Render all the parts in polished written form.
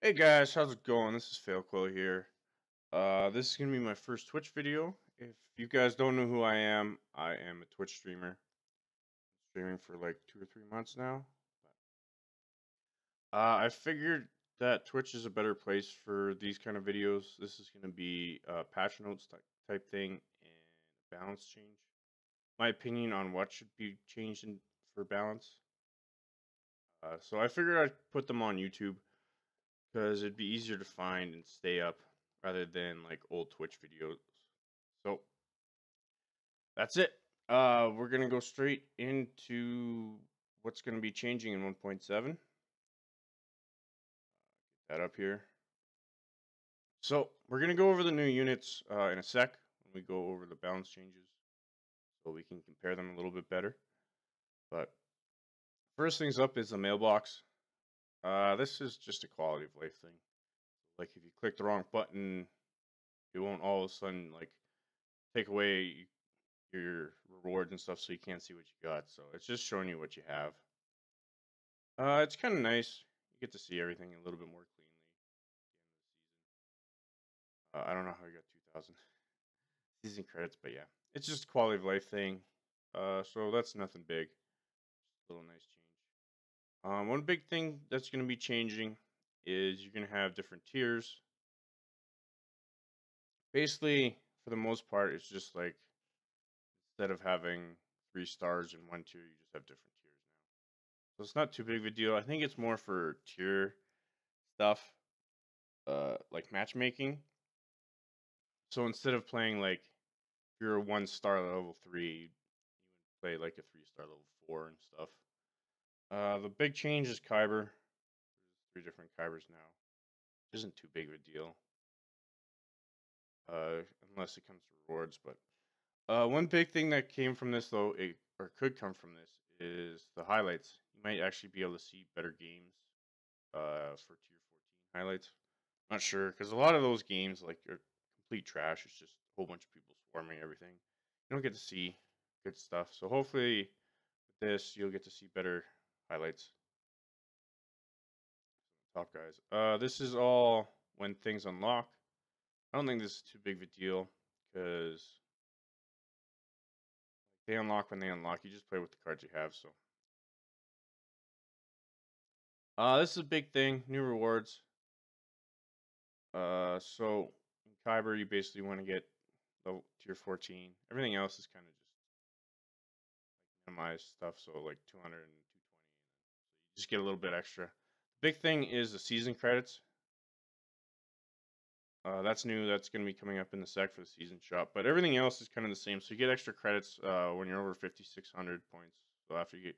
Hey guys, how's it going? This is Failquill here. This is gonna be my first Twitch video. If you guys don't know who I am a Twitch streamer. Streaming for like 2 or 3 months now. I figured that Twitch is a better place for these kind of videos. This is gonna be a patch notes type thing and a balance change. My opinion on what should be changed for balance. So I figured I'd put them on YouTube because it'd be easier to find and stay up rather than like old Twitch videos. So that's it. We're gonna go straight into what's gonna be changing in 1.7. That up here. So we're gonna go over the new units in a sec when we go over the balance changes, so we can compare them a little bit better. But first things up is the mailbox. This is just a quality of life thing. Like if you click the wrong button, it won't all of a sudden like take away your rewards and stuff, so you can't see what you got. So it's just showing you what you have. It's kind of nice. You get to see everything a little bit more cleanly at the end of the season. I don't know how you got 2,000 season credits, but yeah, it's just a quality of life thing. So that's nothing big. Just a little nice change. One big thing that's going to be changing is you're going to have different tiers. Basically, for the most part, it's just like instead of having 3 stars in one tier, you just have different tiers now. So it's not too big of a deal. I think it's more for tier stuff, like matchmaking. So instead of playing like if you're a 1 star level 3, you would play like a 3 star level 4 and stuff. The big change is Kyber. There's 3 different Kybers now. Which isn't too big of a deal, unless it comes to rewards. But one big thing that came from this, though, or could come from this, is the highlights. You might actually be able to see better games for tier 14 highlights. Not sure because a lot of those games like are complete trash. It's just a whole bunch of people swarming everything. You don't get to see good stuff. So hopefully with this you'll get to see better highlights. Top guys. This is all when things unlock. I don't think this is too big of a deal because they unlock when they unlock. You just play with the cards you have. So this is a big thing. New rewards. So in Kyber you basically want to get the tier 14. Everything else is kind of just minimize stuff, so like 200 and 220. So you just get a little bit extra. The big thing is the season credits. That's new. That's going to be coming up in the sec for the season shop. But everything else is kind of the same. So you get extra credits when you're over 5,600 points. So after you get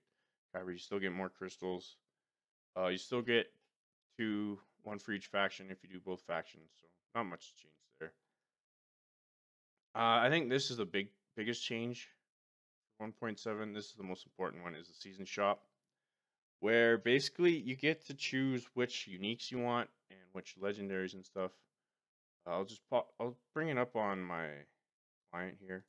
Kyber, you still get more crystals. You still get 1 for each faction if you do both factions. So not much change there. I think this is the biggest change. 1.7. This is the most important one. Is the season shop, where basically you get to choose which uniques you want and which legendaries and stuff. I'll bring it up on my client here,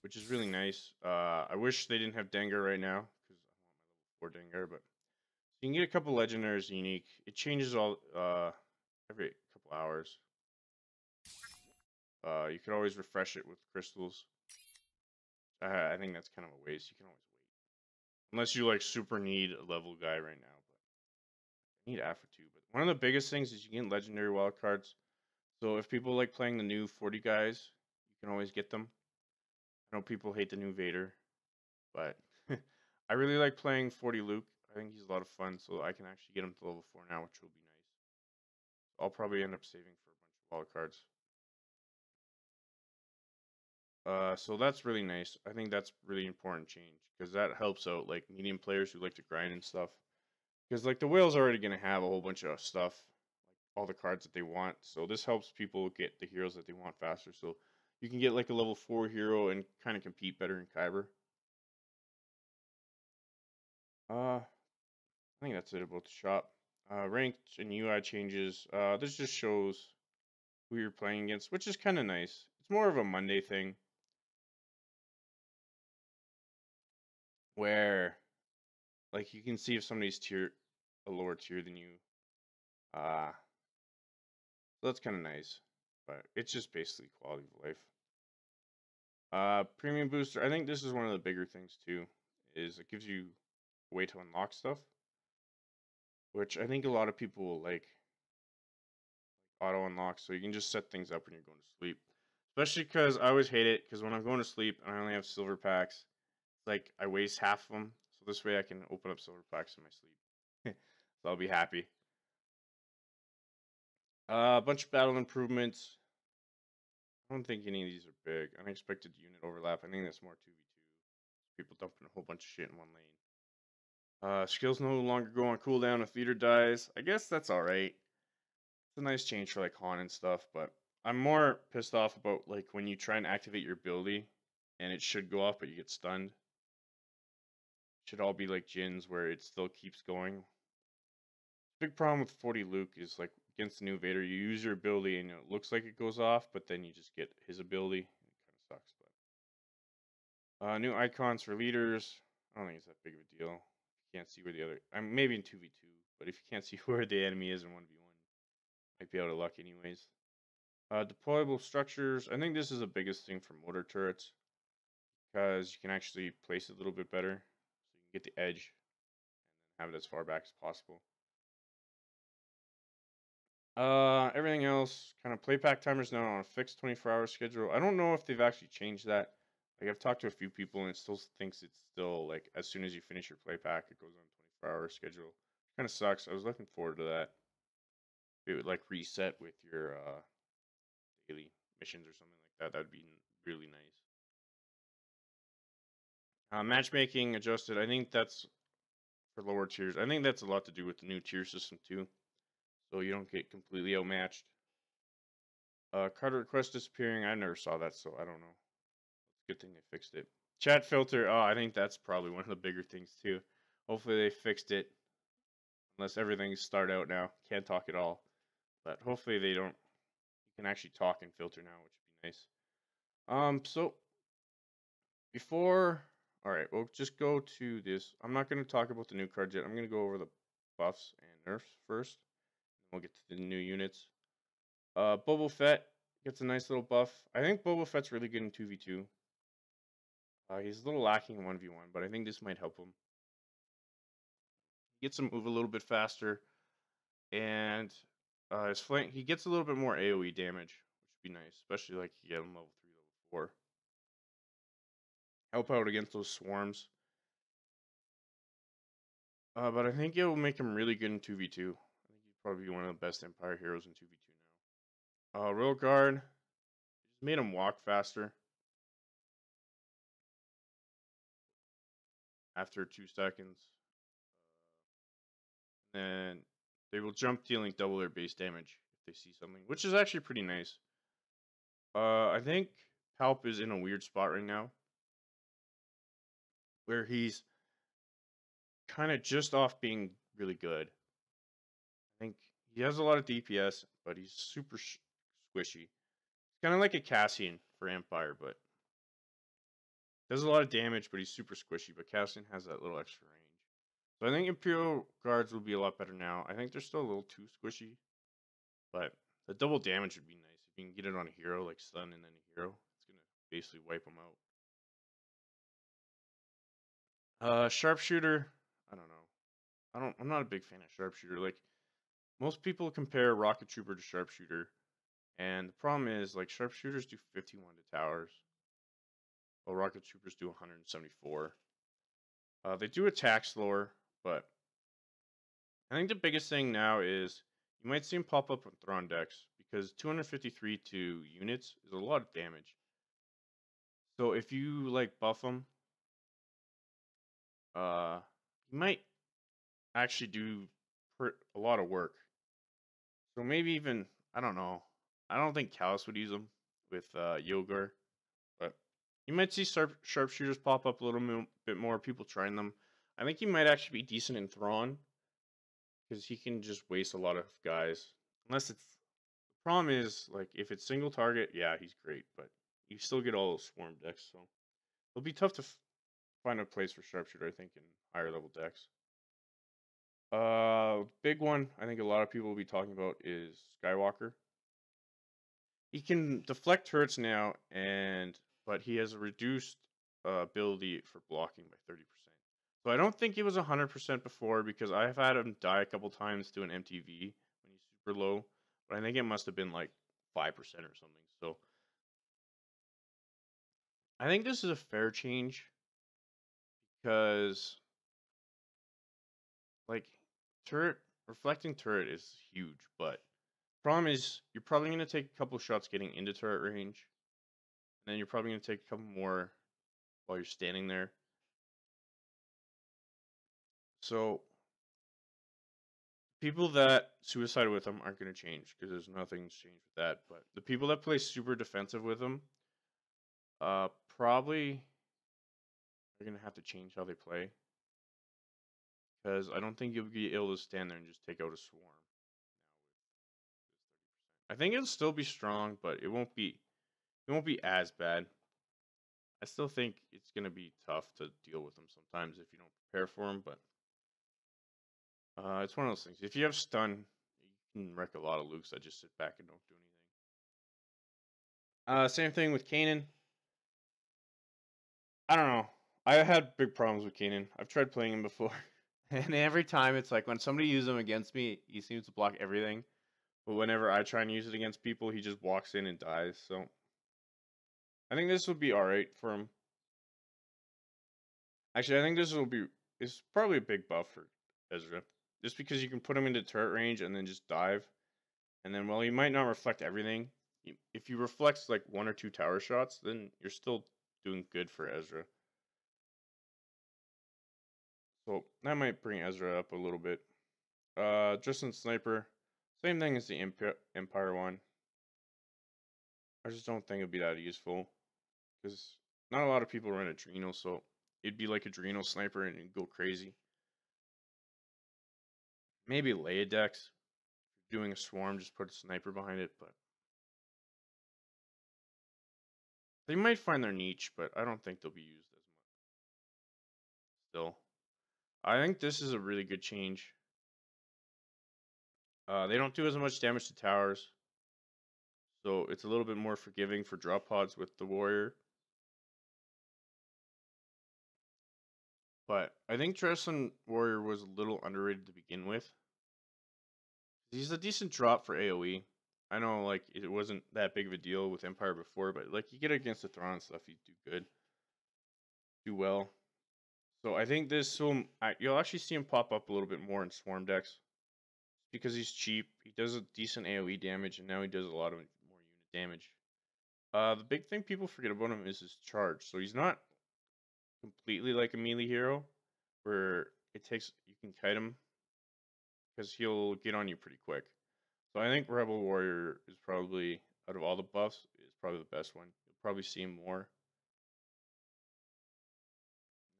which is really nice. I wish they didn't have Dengar right now because I want my level 4 Dengar, but so you can get a couple legendaries unique. It changes all every couple hours. You can always refresh it with crystals. I think that's kind of a waste. You can always wait unless you like super need a level guy right now, but I need Afra too. But one of the biggest things is you get legendary wild cards. So if people like playing the new 40 guys, you can always get them. I know people hate the new Vader, but I really like playing 40 Luke. I think he's a lot of fun, so I can actually get him to level 4 now, which will be nice. So I'll probably end up saving for a bunch of wild cards. So that's really nice. I think that's really important change because that helps out like medium players who like to grind and stuff. Because like the whale's already gonna have a whole bunch of stuff, like all the cards that they want. So this helps people get the heroes that they want faster. So you can get like a level 4 hero and kind of compete better in Kyber. I think that's it about the shop. Ranked and UI changes. This just shows who you're playing against, which is kind of nice. It's more of a Monday thing where like you can see if somebody's tier a lower tier than you. Uh, so that's kind of nice, but it's just basically quality of life. Premium booster. I think this is one of the bigger things too. Is it gives you a way to unlock stuff, which I think a lot of people will like auto unlock. So you can just set things up when you're going to sleep. Especially because I always hate it because when I'm going to sleep and I only have silver packs, it's like I waste half of them. So this way I can open up silver packs in my sleep. So I'll be happy. A bunch of battle improvements. I don't think any of these are big. Unexpected unit overlap. I think that's more 2v2. People dumping a whole bunch of shit in one lane. Skills no longer go on cooldown if leader dies. I guess that's alright. It's a nice change for like Han and stuff, but I'm more pissed off about like when you try and activate your ability and it should go off but you get stunned. Should all be like Jin's where it still keeps going. Big problem with 40 Luke is like against the new Vader, you use your ability and it looks like it goes off, but then you just get his ability. It kind of sucks, but new icons for leaders. I don't think it's that big of a deal. You can't see where the other. I'm maybe in 2v2, but if you can't see where the enemy is in 1v1, might be out of luck anyways. Deployable structures. I think this is the biggest thing for motor turrets because you can actually place it a little bit better, so you can get the edge and then have it as far back as possible. Everything else, kind of playpack timers now on a fixed 24-hour schedule. I don't know if they've actually changed that. Like I've talked to a few people and it still thinks it's still like as soon as you finish your playpack, it goes on a 24-hour schedule. Kind of sucks. I was looking forward to that. It would like reset with your daily missions or something like that. That'd be really nice. Matchmaking adjusted. I think that's for lower tiers. I think that's a lot to do with the new tier system too, so you don't get completely outmatched. Card request disappearing. I never saw that, so I don't know. Good thing they fixed it. Chat filter. Oh, I think that's probably one of the bigger things too. Hopefully they fixed it. Unless everything's starred out now. Can't talk at all. But hopefully they don't. You can actually talk and filter now, which would be nice. So before. All right, we'll just go to this. I'm not going to talk about the new cards yet. I'm going to go over the buffs and nerfs first. We'll get to the new units. Boba Fett gets a nice little buff. I think Boba Fett's really good in 2v2. He's a little lacking in 1v1, but I think this might help him. He gets him move a little bit faster, and his flank, he gets a little bit more AoE damage, which would be nice, especially like you get him level 3, level 4. Help out against those swarms. But I think it will make him really good in 2v2. I think he'd probably be one of the best Empire heroes in 2v2 now. Royal Guard, just made him walk faster. After 2 seconds. And they will jump dealing double their base damage if they see something, which is actually pretty nice. I think Palp is in a weird spot right now where he's kind of just off being really good. I think he has a lot of DPS, but he's super squishy. He's kind of like a Cassian for Empire, but does a lot of damage, but he's super squishy. But Cassian has that little extra range. So I think Imperial Guards will be a lot better now. I think they're still a little too squishy, but the double damage would be nice. If you can get it on a hero, like stun and then a hero, it's going to basically wipe them out. Sharpshooter, I don't know. I'm not a big fan of Sharpshooter. Like, most people compare Rocket Trooper to Sharpshooter, and the problem is, like, Sharpshooters do 51 to towers, while Rocket Troopers do 174. They do attack slower, but I think the biggest thing now is you might see them pop up on Thrawn decks, because 253 to units is a lot of damage. So if you, like, buff them, you might actually do a lot of work. So maybe even, I don't know. I don't think Callus would use them with Yogar, but you might see sharpshooters pop up a little bit more. People trying them. I think he might actually be decent in Thrawn because he can just waste a lot of guys. Unless it's the problem is like if it's single target, yeah, he's great, but you still get all those swarm decks, so it'll be tough to find a place for sharpshooter. I think in higher level decks. Big one I think a lot of people will be talking about is Skywalker. He can deflect turrets now, and but he has a reduced ability for blocking by 30%. So I don't think it was 100% before because I have had him die a couple times to an MTV when he's super low, but I think it must have been like 5% or something. So I think this is a fair change because like turret reflecting turret is huge, but problem is you're probably going to take a couple shots getting into turret range, and then you're probably going to take a couple more while you're standing there. So people that suicide with him aren't going to change because there's nothing's changed with that. But the people that play super defensive with him, probably are going to have to change how they play because I don't think you'll be able to stand there and just take out a swarm. I think it'll still be strong, but it won't be as bad. I still think it's going to be tough to deal with them sometimes if you don't prepare for them, but it's one of those things. If you have stun, you can wreck a lot of Lukes that just sit back and don't do anything. Same thing with Kanan. I don't know. I had big problems with Kanan. I've tried playing him before, and every time it's like when somebody uses him against me, he seems to block everything. But whenever I try and use it against people, he just walks in and dies. So I think this will be all right for him. Actually, I think this will be. It's probably a big buff for Ezra, just because you can put him into turret range and then just dive, and then while he might not reflect everything, if you reflect like one or two tower shots, then you're still doing good for Ezra. So that might bring Ezra up a little bit. Justin Sniper, same thing as the Empire one. I just don't think it'd be that useful because not a lot of people run Adrenal, so it'd be like Adrenal Sniper and it'd go crazy. Maybe Laedex, doing a swarm, just put a sniper behind it, but they might find their niche, but I don't think they'll be used as much still. I think this is a really good change. They don't do as much damage to towers, so it's a little bit more forgiving for drop pods with the warrior. But I think Dreslin Warrior was a little underrated to begin with. He's a decent drop for AoE. I know like it wasn't that big of a deal with Empire before, but like you get against the Thrawn and stuff, you do good, do well. So I think this will you'll actually see him pop up a little bit more in Swarm decks because he's cheap. He does a decent AoE damage, and now he does a lot of more unit damage. The big thing people forget about him is his charge. So he's not completely like a melee hero, where it takes you can kite him because he'll get on you pretty quick. So I think Rebel Warrior is probably out of all the buffs is probably the best one. You'll probably see him more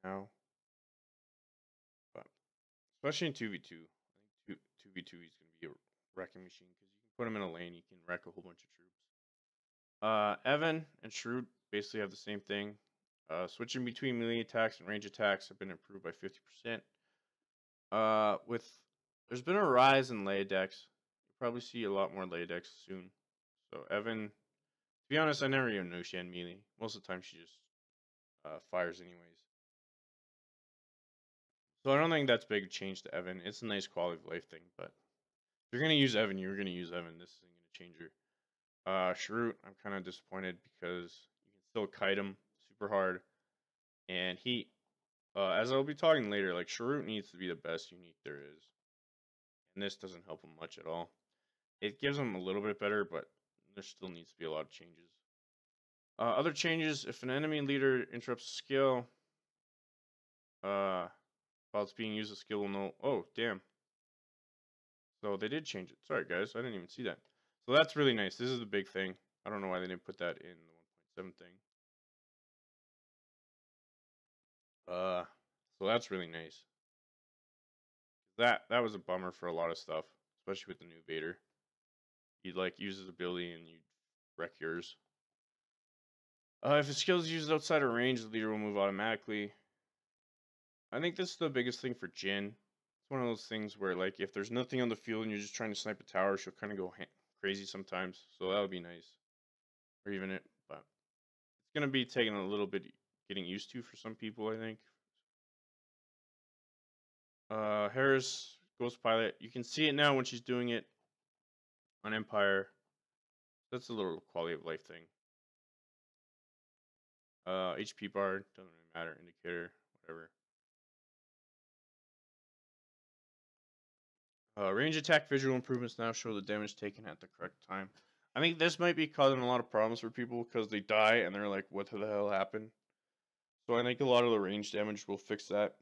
now, but especially in 2v2. I think 2v2 he's going to be a wrecking machine because you can put him in a lane, you can wreck a whole bunch of troops. Evan and Shrewd basically have the same thing. Switching between melee attacks and range attacks have been improved by 50%. With there's been a rise in Laedex. You'll probably see a lot more Laedex soon. So Evan, to be honest, I never even know she had melee. Most of the time she just fires anyways. So I don't think that's big change to Evan. It's a nice quality of life thing, but if you're gonna use Evan, you're gonna use Evan. This isn't gonna change her. Shrewd, I'm kind of disappointed because you can still kite him super hard, and he, as I'll be talking later, like Shrewd needs to be the best unique there is, and this doesn't help him much at all. It gives him a little bit better, but there still needs to be a lot of changes. Other changes: if an enemy leader interrupts a skill, while it's being used, the skill will know. Oh, damn! So they did change it. Sorry, guys, I didn't even see that. So that's really nice. This is the big thing. I don't know why they didn't put that in the 1.7 thing. So that's really nice. That was a bummer for a lot of stuff, especially with the new Vader. He'd like use his ability and you'd wreck yours. If a skill is used outside of range, the leader will move automatically. I think this is the biggest thing for Jin. It's one of those things where, like, if there's nothing on the field and you're just trying to snipe a tower, she'll kind of go crazy sometimes. So that would be nice. Or even it, but it's gonna be taking a little bit getting used to for some people, I think. Harris Ghost Pilot. You can see it now when she's doing it on Empire. That's a little quality of life thing. HP bar doesn't really matter. Indicator, whatever. Range attack visual improvements now show the damage taken at the correct time. I think this might be causing a lot of problems for people because they die and they're like, what the hell happened? So I think a lot of the range damage will fix that.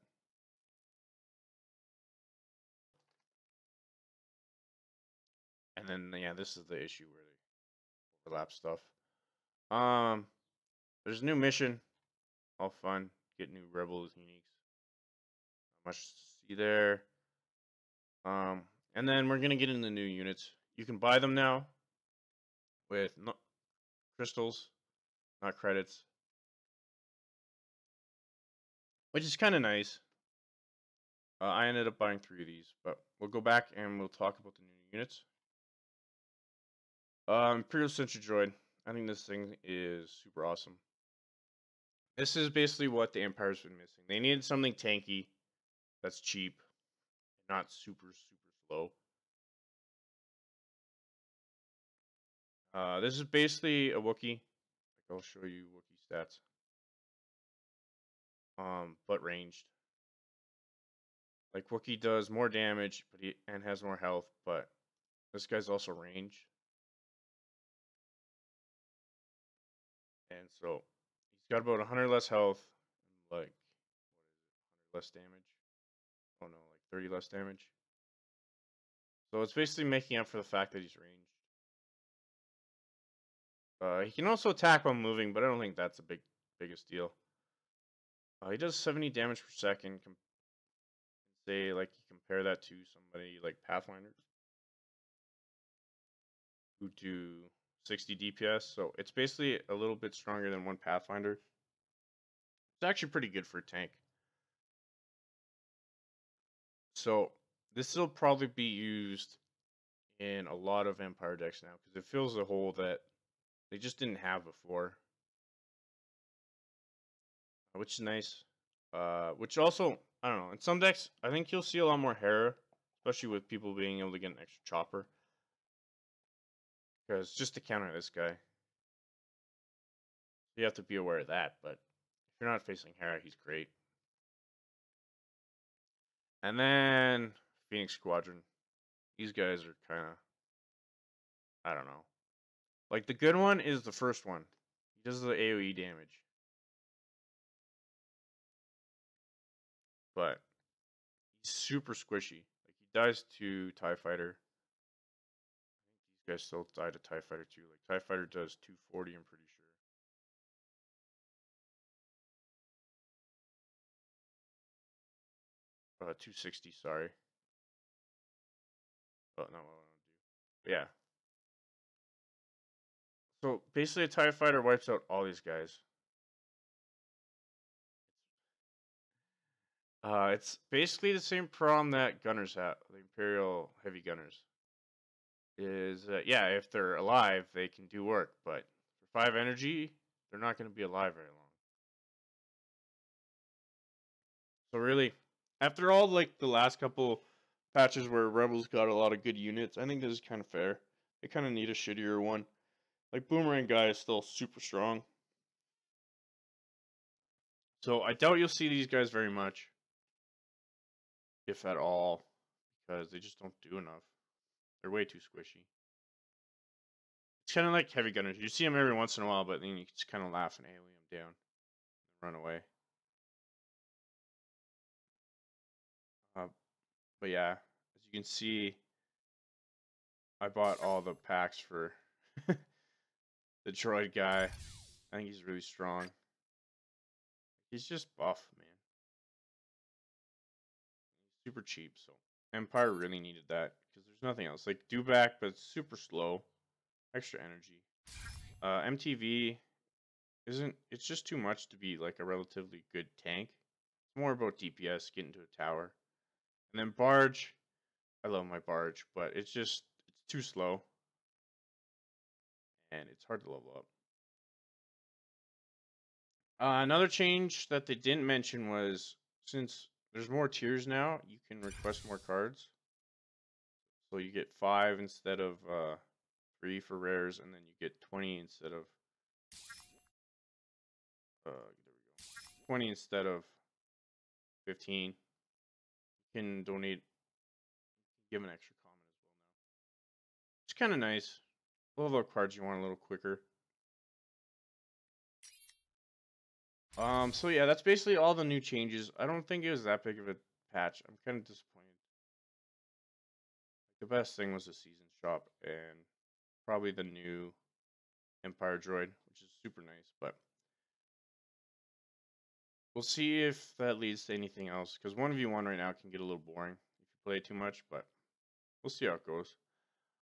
And then, yeah, this is the issue where they overlap stuff. There's a new mission. All fun. Get new rebels, uniques. Not much to see there. And then we're gonna get into new units. You can buy them now with crystals, not credits, which is kind of nice. I ended up buying 3 of these, but we'll go back and we'll talk about the new units. Imperial Sentry Droid. I think this thing is super awesome. This is basically what the Empire's been missing. They needed something tanky that's cheap, not super slow. This is basically a Wookiee. I'll show you Wookiee stats. But ranged. Like Wookiee does more damage, but and has more health, but this guy's also ranged. And so he's got about 100 less health and like 100 less damage. Oh no, like 30 less damage. So it's basically making up for the fact that he's ranged. He can also attack while moving, but I don't think that's a biggest deal. He does 70 damage per second. Say like you compare that to somebody like Pathfinder who do 60 DPS. So it's basically a little bit stronger than one Pathfinder. It's actually pretty good for a tank. So this will probably be used in a lot of Empire decks now because it fills a hole that they just didn't have before, which is nice. Which also, I don't know, in some decks, I think you'll see a lot more Hera, especially with people being able to get an extra chopper. Because just to counter this guy, you have to be aware of that. But if you're not facing Hera, he's great. And then Phoenix Squadron. These guys are kind of, I don't know. Like the good one is the first one. He does the AoE damage. But he's super squishy. Like he dies to TIE Fighter. I think these guys still die to TIE Fighter too. Like TIE Fighter does 240, I'm pretty sure. 260, sorry. Oh, no, what I want to do. But yeah. So basically, a TIE Fighter wipes out all these guys. It's basically the same problem that Gunners have, the Imperial Heavy Gunners. Is yeah, if they're alive, they can do work, but for 5 energy, they're not going to be alive very long. So really, after all, like the last couple patches where Rebels got a lot of good units, I think this is kind of fair. They kind of need a shittier one. Like Boomerang guy is still super strong. So I doubt you'll see these guys very much, if at all, because they just don't do enough. They're way too squishy. It's kind of like heavy gunners. You see them every once in a while, but then you just kind of laugh and alien them down and run away. But yeah, as you can see, I bought all the packs for the droid guy. I think he's really strong. He's just buff, man. He's super cheap, so Empire really needed that because there's nothing else. Like Dewback, but it's super slow. Extra energy. MTV isn't. It's just too much to be like a relatively good tank. It's more about DPS, getting to a tower, And then Barge, I love my Barge, but it's too slow and it's hard to level up. Another change that they didn't mention was since there's more tiers now, you can request more cards. So you get 5 instead of 3 for rares, and then you get 20 instead of there we go, 20 instead of 15. You can donate, give an extra common as well now. It's kind of nice. Level up cards you want a little quicker. So yeah, that's basically all the new changes. I don't think it was that big of a patch. I'm kind of disappointed. The best thing was the season shop and probably the new Empire droid, which is super nice, but we'll see if that leads to anything else, because 1v1 right now can get a little boring if you play it too much, but we'll see how it goes.